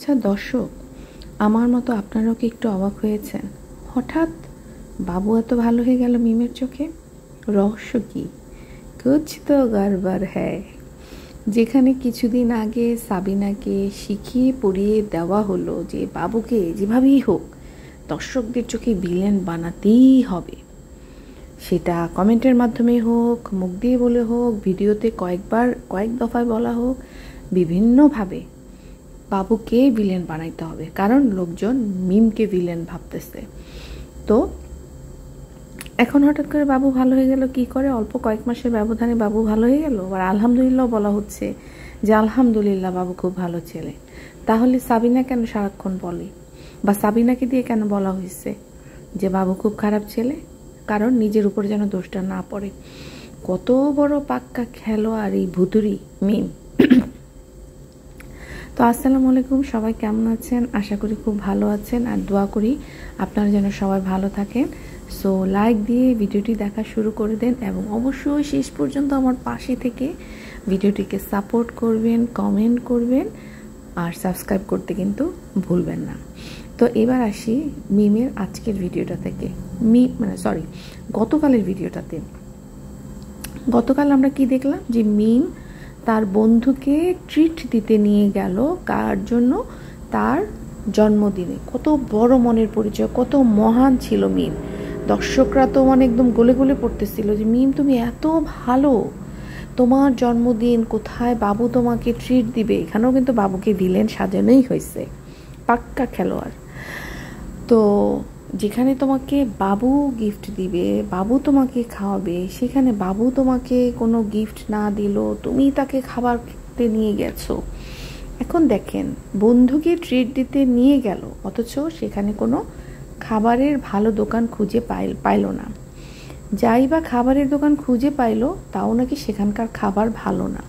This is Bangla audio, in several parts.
আচ্ছা দর্শক, আমার মতো আপনারাও কি একটু অবাক হয়েছেন? হঠাৎ বাবু এত ভালো হয়ে গেল মিমের চোখে? রহস্য কি? কুছ তো গড়বড় হ্যায়। যেখানে কিছুদিন আগে সাবিনাকে শিখিয়ে পড়িয়ে দেওয়া হলো যে বাবুকে যেভাবেই হোক দর্শকদের চোখে ভিলেন বানাতেই হবে, সেটা কমেন্টের মাধ্যমে হোক, মুখ দিয়ে বলে হোক, ভিডিওতে কয়েক দফায় বলা হোক, বিভিন্নভাবে বাবুকে ভিলেন বানাইতে হবে, কারণ লোকজন মিমকে ভিলেন ভাবতেছে। তো এখন হঠাৎ করে বাবু ভালো হয়ে গেল কি করে? অল্প কয়েক মাসের ব্যবধানে বাবু ভালো হয়ে গেল, আর আলহামদুলিল্লাহ বলা হচ্ছে যে আলহামদুলিল্লাহ বাবু খুব ভালো ছেলে। তাহলে সাবিনা কেন সারাক্ষণ বলে, বা সাবিনাকে দিয়ে কেন বলা হয়েছে যে বাবু খুব খারাপ ছেলে? কারণ নিজের উপর যেন দোষটা না পড়ে। কত বড় পাক্কা খেলোয়াড় এই ভুতুরি মিম। তো আসসালামু আলাইকুম, সবাই কেমন আছেন? আশা করি খুব ভালো আছেন, আর দোয়া করি আপনারা যেন সবাই ভালো থাকেন। সো লাইক দিয়ে ভিডিওটি দেখা শুরু করে দেন এবং অবশ্যই শেষ পর্যন্ত আমার পাশে থেকে ভিডিওটিকে সাপোর্ট করবেন, কমেন্ট করবেন, আর সাবস্ক্রাইব করতে কিন্তু ভুলবেন না। তো এবার আসি মিমের আজকের ভিডিওটা থেকে। গতকালের ভিডিওটাতে। গতকাল আমরা কি দেখলাম? যে মিম তার বন্ধুকে ট্রিট দিতে নিয়ে গেল। কার জন্য? তার জন্মদিনে। কত বড় মনের পরিচয়, কত মহান ছিল মিম। দর্শকরা তো একদম গলে গলে পড়তেছিল যে মিম তুমি এত ভালো, তোমার জন্মদিন কোথায় বাবু তোমাকে ট্রিট দিবে। এখানেও কিন্তু বাবুকে ভিলেন সাজানোই হয়েছে, পাক্কা খেলোয়াড়। তো যেখানে তোমাকে বাবু গিফট দিবে, বাবু তোমাকে খাওয়াবে, সেখানে বাবু তোমাকে কোনো গিফট না দিল, তুমি তাকে খাবার খেতে নিয়ে গেছো। এখন দেখেন, বন্ধুকে ট্রিট দিতে নিয়ে গেল, অথচ সেখানে কোনো খাবারের ভালো দোকান খুঁজে পাইল না। যাই বা খাবারের দোকান খুঁজে পাইল, তাও নাকি সেখানকার খাবার ভালো না।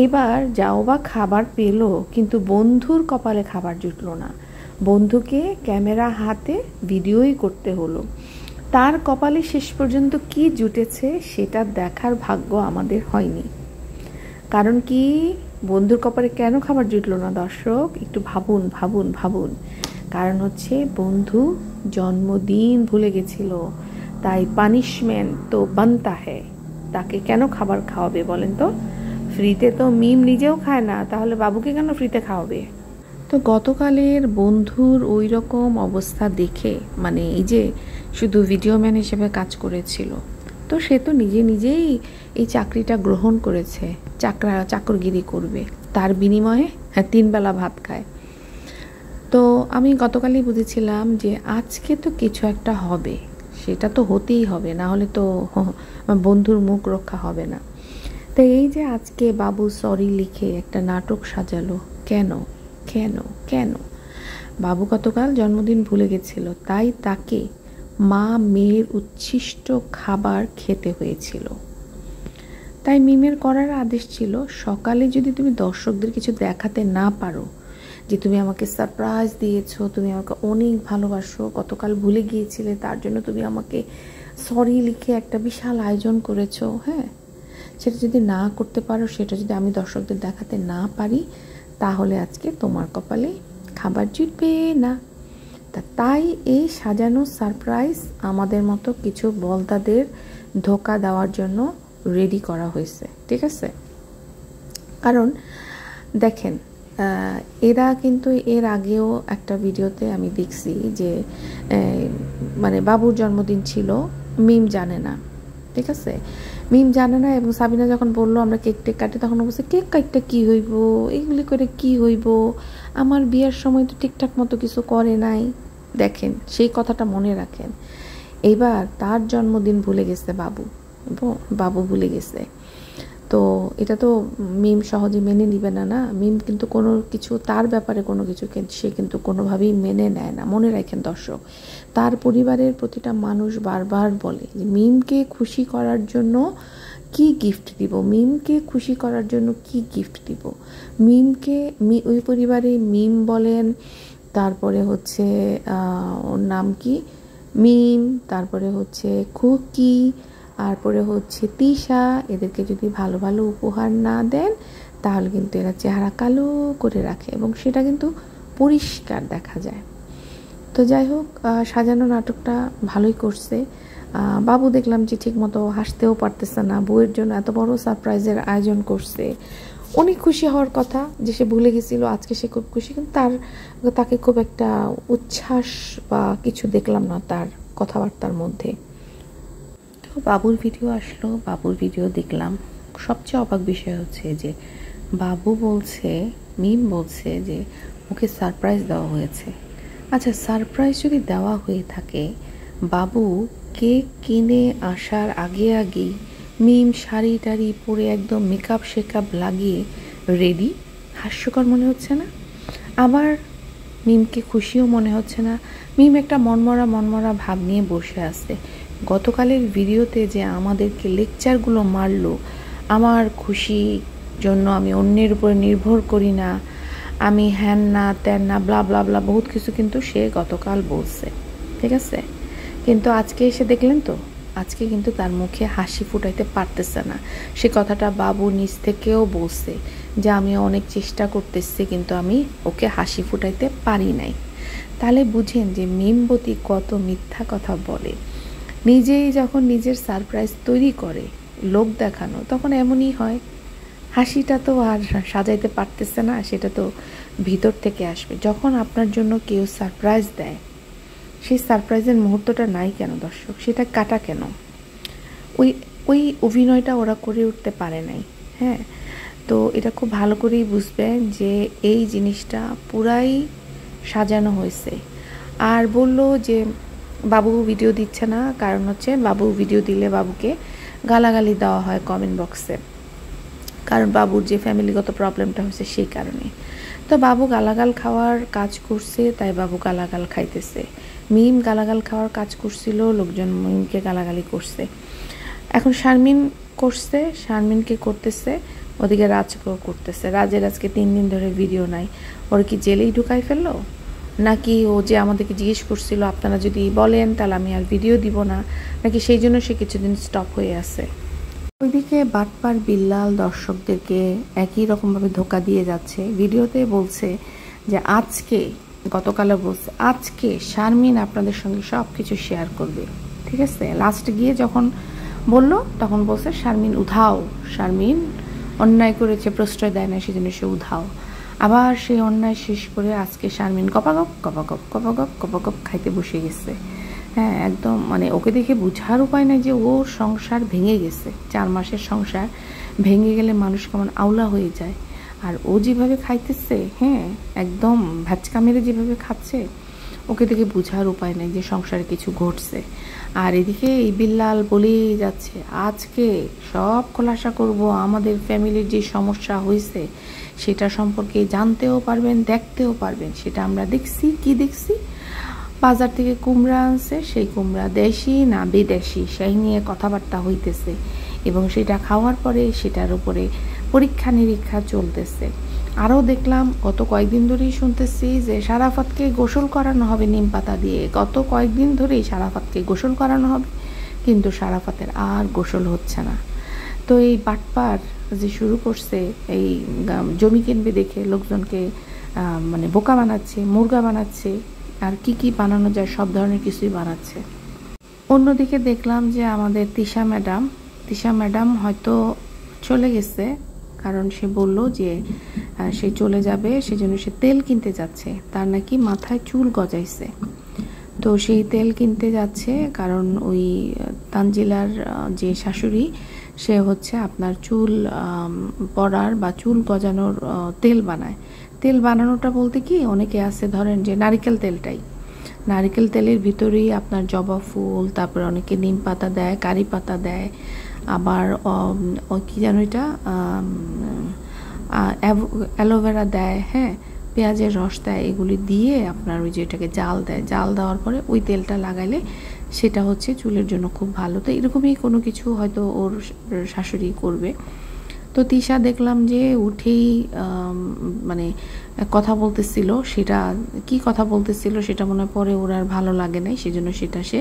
এবার যাও বা খাবার পেল, কিন্তু বন্ধুর কপালে খাবার জুটলো না। বন্ধুকে ক্যামেরা হাতে ভিডিওই করতে হলো। তার কপালে শেষ পর্যন্ত কি জুটেছে সেটা দেখার ভাগ্য আমাদের হয়নি। কারণ কি, বন্ধুর কপালে কেন খাবার জুটলো না দর্শক? একটু ভাবুন ভাবুন ভাবুন। কারণ হচ্ছে বন্ধু জন্মদিন ভুলে গেছিল, তাই পানিশমেন্ট তো বানতা হ্যায়। তাকে কেন খাবার খাওয়াবে বলেন তো? ফ্রিতে তো মিম নিজেও খায় না, তাহলে বাবুকে কেন ফ্রিতে খাওয়াবে? তো গতকালের বন্ধুর ওই রকম অবস্থা দেখে, এই যে শুধু ভিডিও ম্যান হিসেবে কাজ করেছিল, তো সে তো নিজেই এই চাকরিটা গ্রহণ করেছে। চাকরগিরি করবে, তার বিনিময়ে 3 বেলা ভাত খায়। তো আমি গতকালই বুঝেছিলাম যে আজকে তো কিছু একটা হবে, সেটা তো হতেই হবে, না হলে তো বন্ধুর মুখ রক্ষা হবে না। তো এই যে আজকে বাবু সরি লিখে একটা নাটক সাজালো, কেন কেন কেন? বাবু গতকাল জন্মদিন ভুলে গেছিল, তাই তাকে মা মেয়ের উচ্ছিষ্ট খাবার খেতে হয়েছিল। তাই মিমের করার আদেশ ছিল, সকালে যদি তুমি দর্শকদের কিছু দেখাতে না পারো যে তুমি আমাকে সারপ্রাইজ দিয়েছো, তুমি আমাকে অনেক ভালোবাসো, গতকাল ভুলে গিয়েছিলে, তার জন্য তুমি আমাকে সরি লিখে একটা বিশাল আয়োজন করেছো, হ্যাঁ, সেটা যদি না করতে পারো, সেটা যদি আমি দর্শকদের দেখাতে না পারি, তাহলে আজকে তোমার কপালে খাবার জুটবে না। তাই এই সাজানো সারপ্রাইজ আমাদের মতো কিছু বলদাদের ধোকা দেওয়ার জন্য রেডি করা হয়েছে, ঠিক আছে? কারণ দেখেন, এরা কিন্তু এর আগেও একটা ভিডিওতে আমি দেখছি যে বাবুর জন্মদিন ছিল, মিম জানে না, ঠিক আছে? মিম জানে না, এবং সাবিনা যখন বললো আমরা কেক টেক কাটি, তখন বলছে কেক কাটটা কী হইব, এইগুলি করে কি হইব, আমার বিয়ের সময় তো ঠিকঠাক মতো কিছু করে নাই। দেখেন, সেই কথাটা মনে রাখেন। এইবার তার জন্মদিন ভুলে গেছে বাবু ভুলে গেছে, তো এটা তো মিম সহজে মেনে নিবে না। মিম কিন্তু কোনো কিছু, তার ব্যাপারে কোনো কিছু সে কিন্তু কোনোভাবেই মেনে নেয় না। মনে রাখেন দর্শক, তার পরিবারের প্রতিটা মানুষ বারবার বলে যে মিমকে খুশি করার জন্য কি গিফট দিব, মিমকে খুশি করার জন্য কি গিফট দিব। ওই পরিবারে মিম বলেন, তারপরে হচ্ছে ওর নাম কি, মিম, তারপরে হচ্ছে খুকি, তারপরে হচ্ছে তিশা, এদেরকে যদি ভালো ভালো উপহার না দেন, তাহলে কিন্তু এরা চেহারা কালো করে রাখে এবং সেটা কিন্তু পরিষ্কার দেখা যায়। তো যাই হোক, সাজানো নাটকটা ভালোই করছে। বাবু দেখলাম যে ঠিকমতো হাসতেও পারতেছে না, বউয়ের জন্য এত বড় সারপ্রাইজের আয়োজন করছে। অনেক খুশি হওয়ার কথা যে সে ভুলে গেছিল, আজকে সে খুব খুশি, কিন্তু তাকে খুব একটা উচ্ছ্বাস বা কিছু দেখলাম না তার কথাবার্তার মধ্যে। তো বাবুর ভিডিও আসলো, বাবুর ভিডিও দেখলাম। সবচেয়ে অবাক বিষয় হচ্ছে যে বাবু বলছে, মিম বলছে যে ওকে সারপ্রাইজ দেওয়া হয়েছে। আচ্ছা, সারপ্রাইজ যদি দেওয়া হয়ে থাকে, বাবু কেক কিনে আসার আগেই মিম শাড়ি টাড়ি পরে একদম মেকআপ শেকআপ লাগিয়ে রেডি। হাস্যকর মনে হচ্ছে না? আবার মিমকে খুশিও মনে হচ্ছে না? মিম একটা মনমরা ভাব নিয়ে বসে আছে। গতকালের ভিডিওতে যে আমাদেরকে লেকচারগুলো মারলো, আমার খুশি জন্য আমি অন্যের উপরে নির্ভর করি না, আমি হ্যান না ত্যান না ব্লা ব্লা ব্লা বহুত কিছু কিন্তু সে গতকাল বলছে, ঠিক আছে? কিন্তু আজকে এসে দেখলেন তো, আজকে কিন্তু তার মুখে হাসি ফুটাইতে পারতেছে না। সে কথাটা বাবু নিজ থেকেও বলছে যে আমি অনেক চেষ্টা করতেছি কিন্তু আমি ওকে হাসি ফুটাইতে পারি নাই। তাহলে বুঝেন যে মিমবতী কত মিথ্যা কথা বলে। নিজেই যখন নিজের সারপ্রাইজ তৈরি করে লোক দেখানো, তখন এমনই হয়। হাসিটা তো আর সাজাইতে পারতেছে না, সেটা তো ভিতর থেকে আসবে। যখন আপনার জন্য কেউ সারপ্রাইজ দেয়, সেই সারপ্রাইজের মুহূর্তটা নাই কেন দর্শক? সেটা কাটা কেন? ওই ওই অভিনয়টা ওরা করে উঠতে পারে নাই। হ্যাঁ, তো এটা খুব ভালো করেই বুঝবেন যে এই জিনিসটা পুরাই সাজানো হয়েছে। আর বললো যে বাবু ভিডিও দিচ্ছে না, কারণ হচ্ছে বাবু ভিডিও দিলে বাবুকে গালাগালি দেওয়া হয় কমেন্ট বক্সে, কারণ বাবুর যে ফ্যামিলিগত প্রবলেমটা হয়েছে সেই কারণে। তো বাবু গালাগাল খাওয়ার কাজ করছে, তাই বাবু গালাগাল খাইতেছে। মিম গালাগাল খাওয়ার কাজ করছিল, লোকজন মিমকে গালাগালি করছে। এখন শারমিন করছে, শারমিনকে করতেছে, ওদিকে রাজকেও করতেছে। রাজের আজকে 3 দিন ধরে ভিডিও নাই। ওর কি জেলেই ঢুকাই ফেললো নাকি? ও যে আমাদেরকে জিজ্ঞেস করছিল আপনারা যদি বলেন তাহলে আমি আর ভিডিও দিব না, নাকি সেই জন্য সে কিছুদিন স্টপ হয়ে আছে? ওইদিকে বাটপার বিল্লাল দর্শকদেরকে একই রকমভাবে ধোকা দিয়ে যাচ্ছে। ভিডিওতে বলছে যে আজকে, গতকালে বলছে আজকে শারমিন আপনাদের সঙ্গে সব কিছু শেয়ার করবে, ঠিক আছে? লাস্ট গিয়ে যখন বলল তখন বলছে শারমিন উধাও, শারমিন অন্যায় করেছে, প্রশ্রয় দেয় না, সেজন্য সে উধাও। আবার সেই অন্যায় শেষ করে আজকে শারমিন কপাগপ খাইতে বসে গেছে। হ্যাঁ, একদম মানে ওকে দেখে বোঝার উপায় নাই যে ওর সংসার ভেঙে গেছে। 4 মাসের সংসার ভেঙে গেলে মানুষ কেমন আউলা হয়ে যায়। আর ও যেভাবে খাইতেছে, হ্যাঁ, একদম ভ্যাচকা মেরে যেভাবে খাচ্ছে, ওকে দেখে বোঝার উপায় নেই যে সংসারে কিছু ঘটছে। আর এদিকে এই বিল্লাল বলেই যাচ্ছে আজকে সব খোলাসা করব, আমাদের ফ্যামিলির যে সমস্যা হয়েছে সেটা সম্পর্কে জানতেও পারবেন, দেখতেও পারবেন। সেটা আমরা দেখছি। কি দেখছি? বাজার থেকে কুমড়া আনছে, সেই কুমড়া দেশি না বিদেশি সেই নিয়ে কথাবার্তা হইতেছে, এবং সেটা খাওয়ার পরে সেটার উপরে পরীক্ষা নিরীক্ষা চলতেছে। আরও দেখলাম, গত কয়েকদিন ধরেই শুনতেছি যে সারাফাতকে গোসল করানো হবে নিম পাতা দিয়ে। গত কয়েকদিন ধরেই সারাফাতকে গোসল করানো হবে, কিন্তু সারাফাতের আর গোসল হচ্ছে না। তো এই বাটপার যে শুরু করছে, এই জমি কিনবে দেখে লোকজনকে মানে বোকা বানাচ্ছে, মুরগা বানাচ্ছে, আর কি বানানো যায় সব ধরনের কিছুই বানাচ্ছে। অন্যদিকে দেখলাম যে আমাদের তিশা ম্যাডাম হয়তো চলে গেছে, কারণ সে বলল যে সে চলে যাবে, সেজন্য সে তেল কিনতে যাচ্ছে। তার নাকি মাথায় চুল গজাইছে, তো সেই তেল কিনতে যাচ্ছে। কারণ ওই তানজিলার যে শাশুড়ি, সে হচ্ছে আপনার চুল পড়ার বা চুল গজানোর তেল বানায়। তেল বানানোটা বলতে কি, অনেকে আছে ধরেন যে নারিকেল তেলটাই, নারিকেল তেলের ভিতরেই আপনার জবা ফুল, তারপরে অনেকে নিম পাতা দেয়, কারি পাতা দেয়, আবার কি যেন এটা অ্যালোভেরা দেয়, হ্যাঁ, পেঁয়াজের রস দেয়। এগুলি দিয়ে আপনার ওই যে এটাকে জাল দেয়, জাল দেওয়ার পরে ওই তেলটা লাগাইলে সেটা হচ্ছে চুলের জন্য খুব ভালো। তো এরকমই কোনো কিছু হয়তো ওর শাশুড়ি করবে। তো তিশা দেখলাম যে উঠেই মানে কথা বলতেছিল, সেটা কি কথা বলতেছিল সেটা মনে পরে ওর আর ভালো লাগে নাই, সেজন্য সেটা সে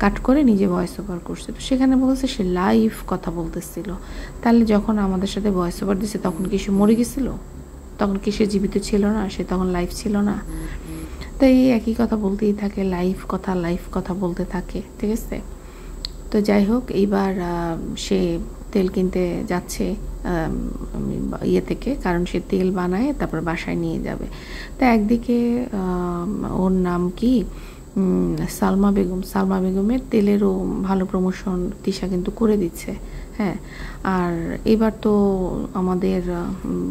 কাট করে নিজে ভয়েস ওভার করছে। তো সেখানে বলছে সে লাইভ কথা বলতেছিল। তাহলে যখন আমাদের সাথে ভয়েস ওভার দিছে তখন কি সে মরে গেছিল? তখন কি সে জীবিত ছিল না? সে তখন লাইভ ছিল না? তো এই একই কথা বলতেই থাকে, লাইভ কথা বলতে থাকে, ঠিক আছে। তো যাই হোক, এইবার সে তেল কিনতে যাচ্ছে ইয়ে থেকে, কারণ সে তেল বানায় তারপর বাসায় নিয়ে যাবে। তো একদিকে ওর নাম কি সালমা বেগমের তেলেরও ভালো প্রমোশন তিশা কিন্তু করে দিচ্ছে। হ্যাঁ, আর এবার তো আমাদের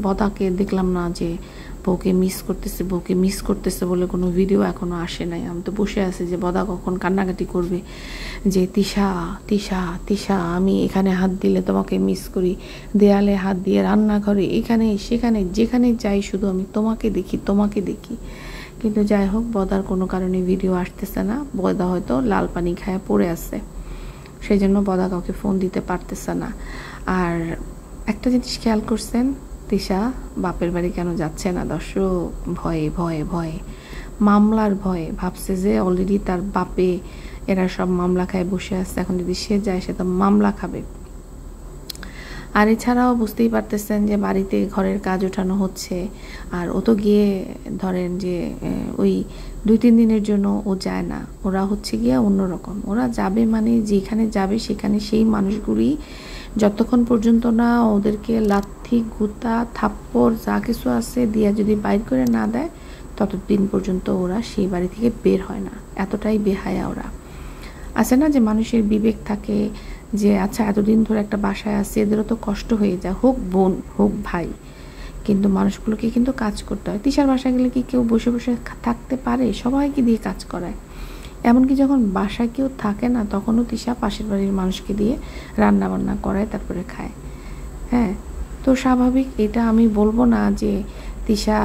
বদাকে দেখলাম না যে বউকে মিস করতেছে বলে কোনো ভিডিও এখনও আসে নাই। আমি তো বসে আছি যে বদা কখন কান্নাকাটি করবে যে তিশা তিশা তিশা আমি এখানে হাত দিলে তোমাকে মিস করি, দেয়ালে হাত দিয়ে রান্নাঘরে এখানে সেখানে যেখানে যাই শুধু আমি তোমাকে দেখি। কিন্তু যাই হোক, বদার কোনো কারণে ভিডিও আসতেছে না। বদা হয়তো লাল পানি খায় পড়ে আছে, সেই জন্য বদা কাউকে ফোন দিতে পারতেছে না। আর একটা জিনিস খেয়াল করছেন, তিশা বাপের বাড়ি কেন যাচ্ছে না? দর্শক, ভয়ে মামলার ভয়ে ভাবছে যে অলরেডি তার বাপে এরা সব মামলা খায় বসে আছে, এখন যদি সে যায় সে তো মামলা খাবে। আর এছাড়াও বুঝতেই পারতেছেন যে বাড়িতে ঘরের কাজ ওঠানো হচ্ছে, আর ও তো গিয়ে ধরেন যে ওই 2-3 দিনের জন্য ও যায় না। ওরা হচ্ছে গিয়ে অন্যরকম, ওরা যাবে মানে যেখানে যাবে সেখানে সেই মানুষগুলি যতক্ষণ পর্যন্ত না ওদেরকে লাথি গুতা থাপ্পড় যা কিছু আছে দিয়া যদি বাইর করে না দেয় ততদিন পর্যন্ত ওরা সেই বাড়ি থেকে বের হয় না। এতটাই বেহায়া ওরা। আছে না যে মানুষের বিবেক থাকে যে আচ্ছা এতদিন ধরে একটা বাসায় আছে, এদেরও তো কষ্ট হয়ে যায়, হোক বোন হোক ভাই, কিন্তু মানুষগুলোকে কিন্তু কাজ করতে হয়। তিশার বাসায় গেলে কি কেউ বসে বসে থাকতে পারে? সবাইকে দিয়ে কাজ করায়। এমনকি যখন বাসায় কেউ থাকে না তখনও তিশা পাশের বাড়ির মানুষকে দিয়ে রান্না বান্না করায়, তারপরে খায়। হ্যাঁ, তো স্বাভাবিক। এটা আমি বলবো না যে তিশা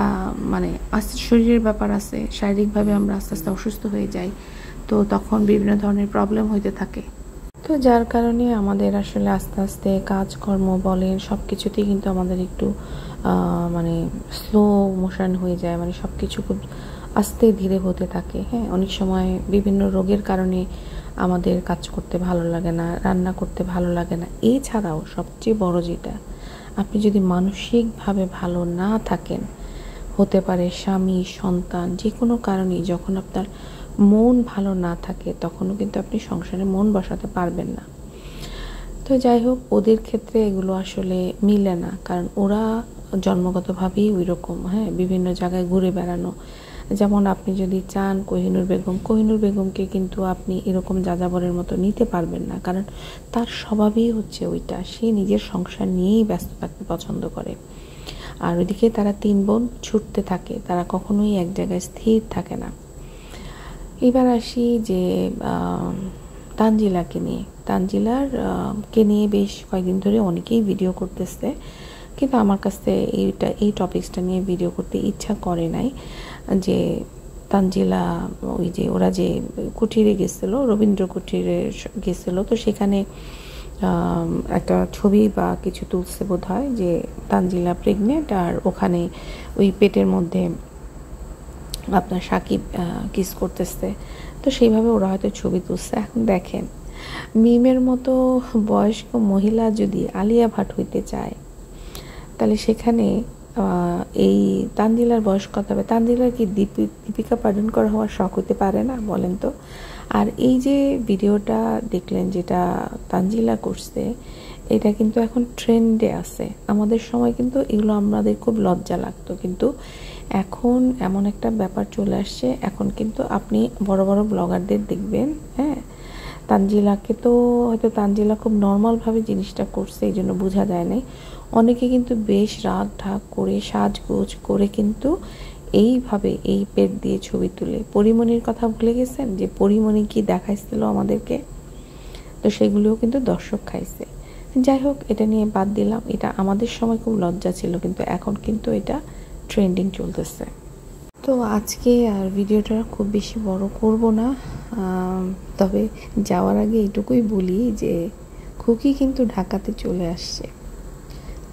মানে আস্তে শরীরের ব্যাপার আছে, শারীরিকভাবে আমরা আস্তে আস্তে অসুস্থ হয়ে যাই, তো তখন বিভিন্ন ধরনের প্রবলেম হইতে থাকে। তো যার কারণে আমাদের আসলে আস্তে আস্তে কাজকর্ম বলেন সব কিছুতেই কিন্তু আমাদের একটু মানে স্লো মোশন হয়ে যায়, মানে সব কিছু খুব আস্তে ধীরে হতে থাকে। হ্যাঁ, অনেক সময় বিভিন্ন রোগের কারণে আমাদের কাজ করতে ভালো লাগে না, রান্না করতে ভালো লাগে না। এছাড়াও সবচেয়ে বড় যেটা, আপনি যদি মানসিকভাবে ভালো না থাকেন, হতে পারে স্বামী সন্তান যে কোনো কারণেই, যখন আপনার মন ভালো না থাকে তখনও কিন্তু আপনি সংসারে মন বসাতে পারবেন না। তো যাই হোক, ওদের ক্ষেত্রে এগুলো আসলে মিলে না, কারণ ওরা জন্মগতভাবেই ওই রকম। হ্যাঁ, বিভিন্ন জায়গায় ঘুরে বেড়ানো। যেমন আপনি যদি চান কোহিনুর বেগমকে কিন্তু আপনি এরকম যাযাবরের মতো নিতে পারবেন না, কারণ তার স্বভাবই হচ্ছে ওইটা, সে নিজের সংসার নিয়েই ব্যস্ত থাকতে পছন্দ করে। আর ওইদিকে তারা 3 বোন ছুটতে থাকে, তারা কখনোই এক জায়গায় স্থির থাকে না। এবার আসি যে তানজিলাকে নিয়ে বেশ কয়েকদিন ধরে অনেকেই ভিডিও করতেছে, কিন্তু আমার কাছে এই টপিকসটা নিয়ে ভিডিও করতে ইচ্ছা করে নাই। যে তানজিলা ওই যে ওরা যে কুটিরে গেছিলো, রবীন্দ্র কুটিরে গেছিলো, তো সেখানে একটা ছবি বা কিছু তুলছে বোধ হয় যে তানজিলা প্রেগনেন্ট, আর ওখানে ওই পেটের মধ্যে আপনার সাকিব কিস করতেছে। তো সেইভাবে ওরা হয়তো ছবি তুলছে। এখন দেখেন, মিমের মতো বয়স্ক মহিলা যদি আলিয়া ভাট হইতে চায়, তাহলে সেখানে এই তানজিলার বয়স কত হবে? তানজিলার কি দীপিকা পাডুকোন হওয়ার শখ হতে পারে না? বলেন তো। আর এই যে ভিডিওটা দেখলেন যেটা তানজিলা করছে, এটা কিন্তু এখন ট্রেন্ডে আছে। আমাদের সময় কিন্তু এগুলো আমাদের খুব লজ্জা লাগতো, কিন্তু এখন এমন একটা ব্যাপার চলে আসছে, এখন কিন্তু আপনি বড় বড় ব্লগারদের দেখবেন। হ্যাঁ, তানজিলাকে তো হয়তো তানজিলা খুব নর্মালভাবে জিনিসটা করছে, এই জন্য বোঝা যায় নাই। অনেকে কিন্তু বেশ রাগ ঢাক করে সাজগোজ করে কিন্তু এইভাবে এই পেট দিয়ে ছবি তুলে। পরিমণির কথা ভুলে গেছেন যে পরিমণি কি দেখাইছিল আমাদেরকে? তো সেগুলোও কিন্তু দর্শক খাইছে। যাই হোক, এটা নিয়ে বাদ দিলাম। এটা আমাদের সময় খুব লজ্জা ছিল, কিন্তু এখন কিন্তু এটা ট্রেন্ডিং চলতেছে। তো আজকে আর ভিডিওটা খুব বেশি বড় করব না, তবে যাওয়ার আগে এটুকুই বলি যে খুকি কিন্তু ঢাকাতে চলে আসছে।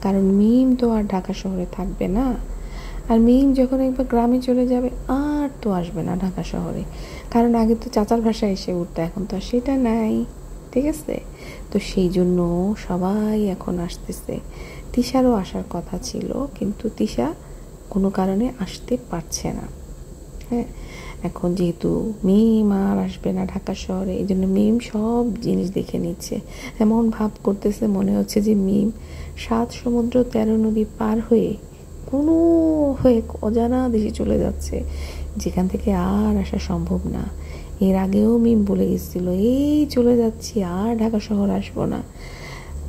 কারণ মিম তো আর ঢাকা শহরে থাকবে না। আর মিম যখন একবার গ্রামে চলে যাবে আর তো আসবে না ঢাকা শহরে, কারণ আগে তো চাচার ভাষায় এসে উঠতো, এখন তো আর সেটা নাই। ঠিক আছে, তো সেই জন্য সবাই এখন আসতেছে। তিশারও আসার কথা ছিল, কিন্তু তিশা কোনো কারণে আসতে পারছে না। হ্যাঁ, এখন যেহেতু মিম আর আসবে না ঢাকা শহরে, এই জন্য মিম সব জিনিস দেখে নিচ্ছে। এমন ভাব করতেছে মনে হচ্ছে যে মিম 7 সমুদ্র 13 নদী পার হয়ে কোনো হয়ে অজানা দেশে চলে যাচ্ছে, যেখান থেকে আর আসা সম্ভব না। এর আগেও মিম বলে গেছিল এই চলে যাচ্ছি, আর ঢাকা শহর আসবো না।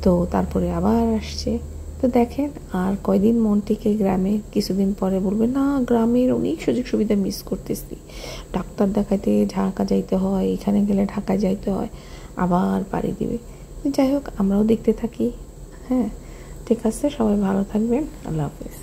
তো তারপরে আবার আসছে। তো দেখেন আর কয়দিন মন থেকে গ্রামে, কিছুদিন পরে বলবে না গ্রামের অনেক সুযোগ সুবিধা মিস করতেছি, ডাক্তার দেখাইতে ঢাকা যাইতে হয়, এখানে গেলে ঢাকা যাইতে হয়, আবার পাড়ি দিবে। যাই হোক, আমরাও দেখতে থাকি। হ্যাঁ, ঠিক আছে, সবাই ভালো থাকবেন, আল্লাহ হাফিজ।